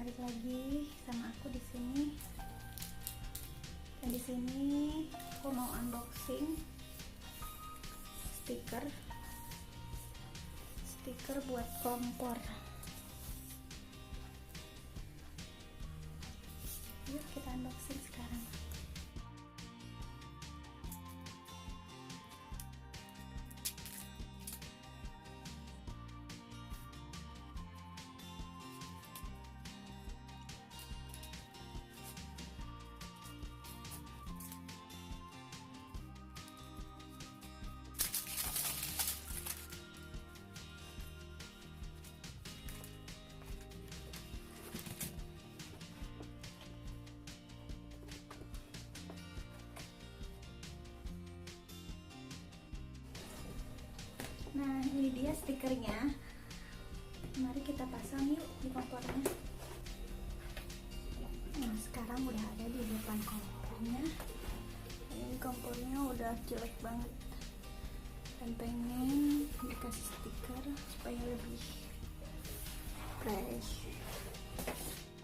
balik lagi sama aku di sini. Dan di sini aku mau unboxing stiker buat kompor. Yuk kita unboxing sekarang. Nah, ini dia stikernya. Mari kita pasang yuk di kompornya. Nah, sekarang udah ada di depan kompornya. Ini kompornya udah jelek banget dan pengen dikasih stiker supaya lebih fresh.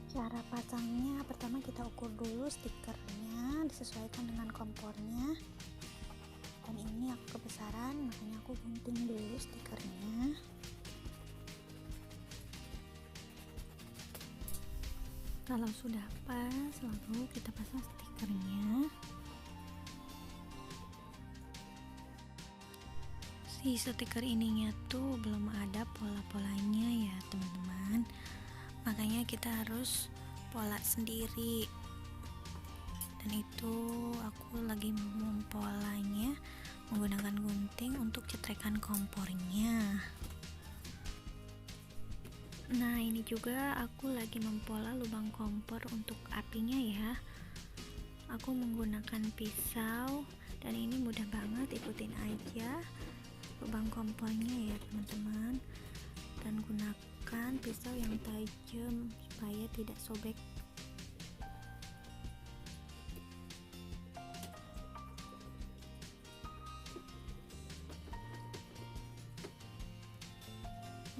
Cara pasangnya, pertama kita ukur dulu stikernya disesuaikan dengan kompornya. Dan ini aku kebesaran, makanya aku gunting dulu stikernya. Kalau sudah pas, lalu kita pasang stikernya. Si stiker ininya tuh belum ada pola-polanya ya teman-teman, makanya kita harus pola sendiri. Dan itu aku lagi mempolanya menggunakan gunting untuk cetrekan kompornya. Nah, ini juga aku lagi mempola lubang kompor untuk apinya ya. Aku menggunakan pisau dan ini mudah banget, ikutin aja lubang kompornya ya teman-teman. Dan gunakan pisau yang tajam supaya tidak sobek.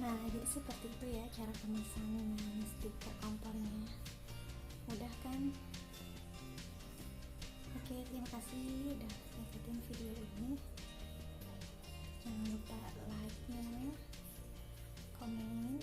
Nah, jadi seperti itu ya cara pemasangan stiker kompornya. Mudah kan? Oke, terima kasih udah ngikutin video ini. Jangan lupa like-nya, komen,